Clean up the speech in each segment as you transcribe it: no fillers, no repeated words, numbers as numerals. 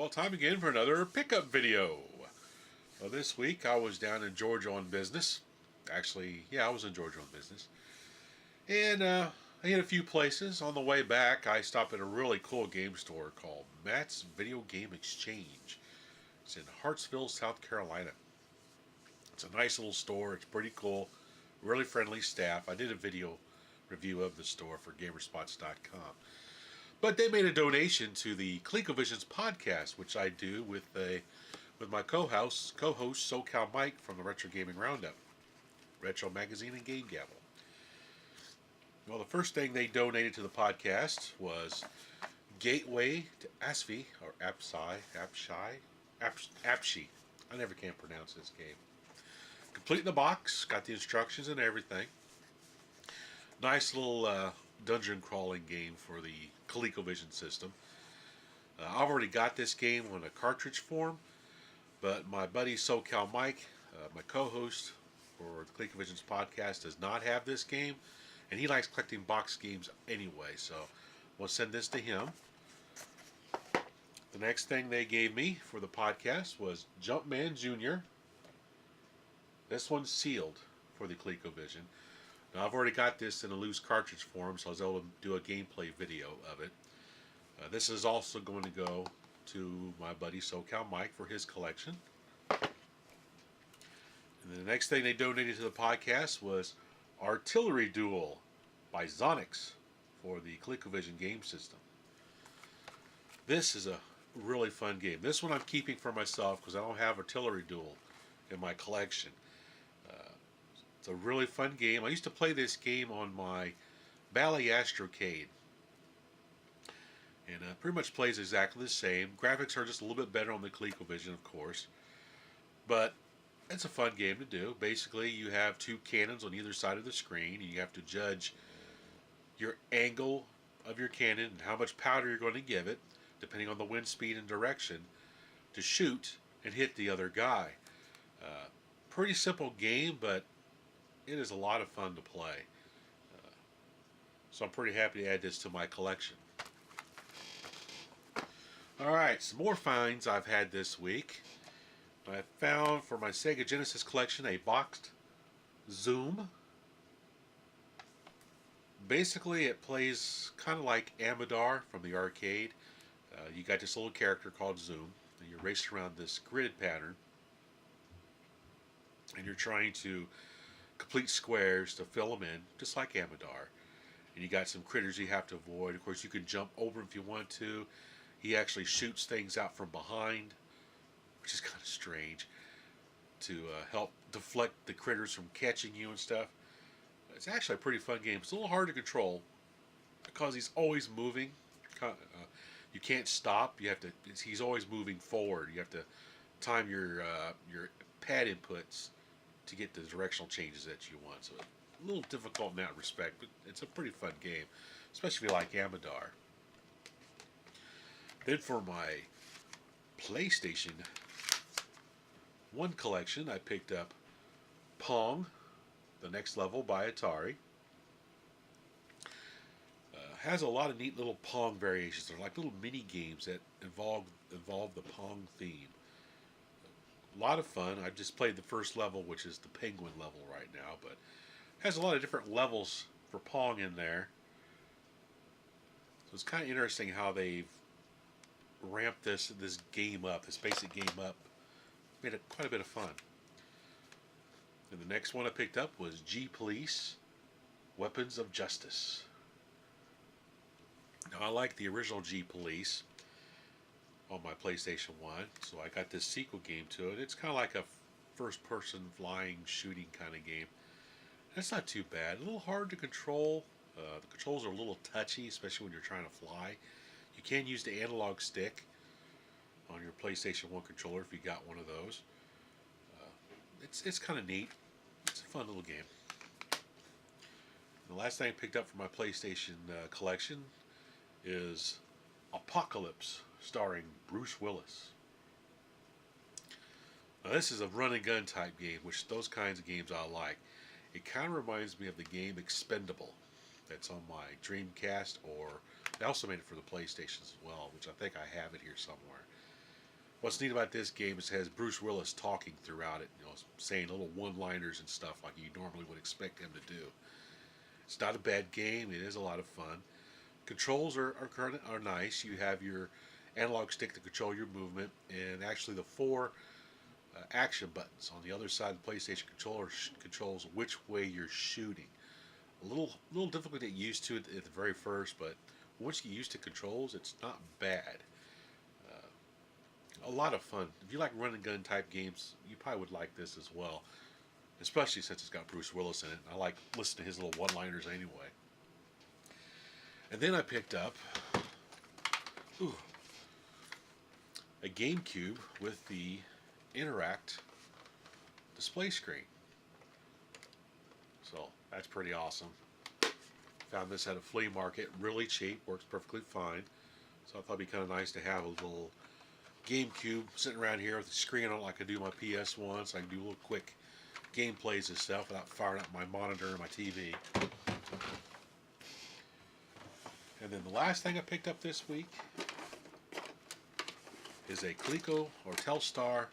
Well, time again for another pickup video. Well, this week I was down in Georgia on business. Actually, yeah, I was in Georgia on business. And I hit a few places. On the way back, I stopped at a really cool game store called Matt's Video Game Exchange. It's in Hartsville, South Carolina. It's a nice little store. It's pretty cool. Really friendly staff. I did a video review of the store for Gamerspots.com. But they made a donation to the ColecoVisions podcast, which I do with my co-host SoCal Mike from the Retro Gaming Roundup, Retro Magazine and Game Gavel. Well, the first thing they donated to the podcast was Gateway to Apshi. I never can pronounce this game. Complete in the box, got the instructions and everything. Nice little dungeon crawling game for the ColecoVision system. I've already got this game on a cartridge form, but my buddy SoCal Mike, my co-host for the ColecoVisions podcast, does not have this game, and he likes collecting box games anyway, so we'll send this to him. The next thing they gave me for the podcast was Jumpman Jr. This one's sealed for the ColecoVision. Now, I've already got this in a loose cartridge form, so I was able to do a gameplay video of it. This is also going to go to my buddy SoCal Mike for his collection. And then the next thing they donated to the podcast was Artillery Duel by Zonix for the ColecoVision game system. This is a really fun game. This one I'm keeping for myself because I don't have Artillery Duel in my collection. It's a really fun game. I used to play this game on my Bally Astrocade. And pretty much plays exactly the same. Graphics are just a little bit better on the ColecoVision, of course. But it's a fun game to do. Basically, you have two cannons on either side of the screen. And you have to judge your angle of your cannon and how much powder you're going to give it, depending on the wind speed and direction, to shoot and hit the other guy. Pretty simple game, but it is a lot of fun to play. So I'm pretty happy to add this to my collection. Alright, some more finds I've had this week. I found for my Sega Genesis collection a boxed Zoom. Basically, it plays kind of like Amador from the arcade. You got this little character called Zoom, and you're racing around this grid pattern, and you're trying to complete squares to fill them in, just like Amador. And you got some critters you have to avoid. Of course, you can jump over if you want to. He actually shoots things out from behind, which is kind of strange, to help deflect the critters from catching you and stuff. It's actually a pretty fun game. It's a little hard to control because he's always moving. You can't stop. You have to. He's always moving forward. You have to time your pad inputs to get the directional changes that you want. So it's a little difficult in that respect, but it's a pretty fun game, especially if you like Amador. Then for my PlayStation 1 collection, I picked up Pong, The Next Level by Atari. Has a lot of neat little Pong variations. They're like little mini games that involve the Pong theme. A lot of fun. I've just played the first level, which is the penguin level right now, but has a lot of different levels for Pong in there. So it's kind of interesting how they've ramped this game up, this basic game up. Made it quite a bit of fun. And the next one I picked up was G-Police, Weapons of Justice. Now, I like the original G-Police on my PlayStation 1, so I got this sequel game to it. It's kind of like a first-person flying, shooting kind of game. It's not too bad. A little hard to control. The controls are a little touchy, especially when you're trying to fly. You can use the analog stick on your PlayStation 1 controller if you got one of those. It's kind of neat. It's a fun little game. And the last thing I picked up for my PlayStation collection is Apocalypse, starring Bruce Willis. Now, this is a run and gun type game, which those kinds of games I like. It kind of reminds me of the game Expendable that's on my Dreamcast, or they also made it for the PlayStation as well, which I think I have it here somewhere. What's neat about this game is it has Bruce Willis talking throughout it, saying little one-liners and stuff like you normally would expect him to do. It's not a bad game. It is a lot of fun. Controls are nice. You have your analog stick to control your movement, and actually the four action buttons on the other side of the PlayStation controller controls which way you're shooting. A little difficult to get used to it at the very first, but once you get used to controls, it's not bad. A lot of fun. If you like run and gun type games, you probably would like this as well, especially since it's got Bruce Willis in it. I like listening to his little one-liners anyway. And then I picked up ooh, a GameCube with the Interact display screen. So that's pretty awesome. Found this at a flea market, really cheap, works perfectly fine. So I thought it'd be kind of nice to have a little GameCube sitting around here with the screen on it like I do my PS1, so I can do little quick gameplays and stuff without firing up my monitor and my TV. And then the last thing I picked up this week is a Coleco or Telstar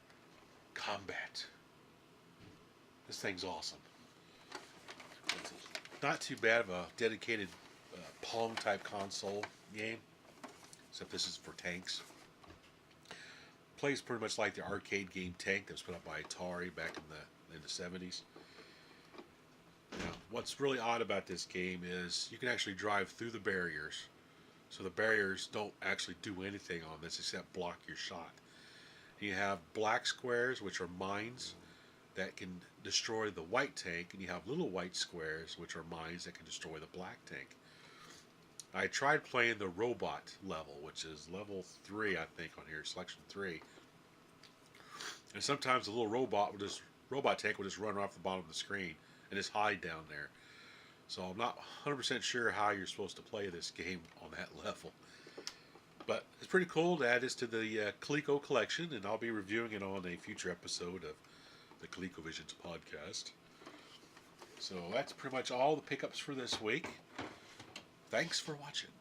Combat. This thing's awesome. It's not too bad of a dedicated Pong type console game, except this is for tanks. Plays pretty much like the arcade game Tank that was put up by Atari back in the 70s. Now, what's really odd about this game is you can actually drive through the barriers. So the barriers don't actually do anything on this except block your shot. You have black squares, which are mines that can destroy the white tank, and you have little white squares, which are mines that can destroy the black tank. I tried playing the robot level, which is level 3, I think, on here, selection 3. And sometimes the little robot tank would just run off the bottom of the screen and just hide down there. So I'm not 100% sure how you're supposed to play this game on that level. But it's pretty cool to add this to the Coleco collection, and I'll be reviewing it on a future episode of the ColecoVisions podcast. So that's pretty much all the pickups for this week. Thanks for watching.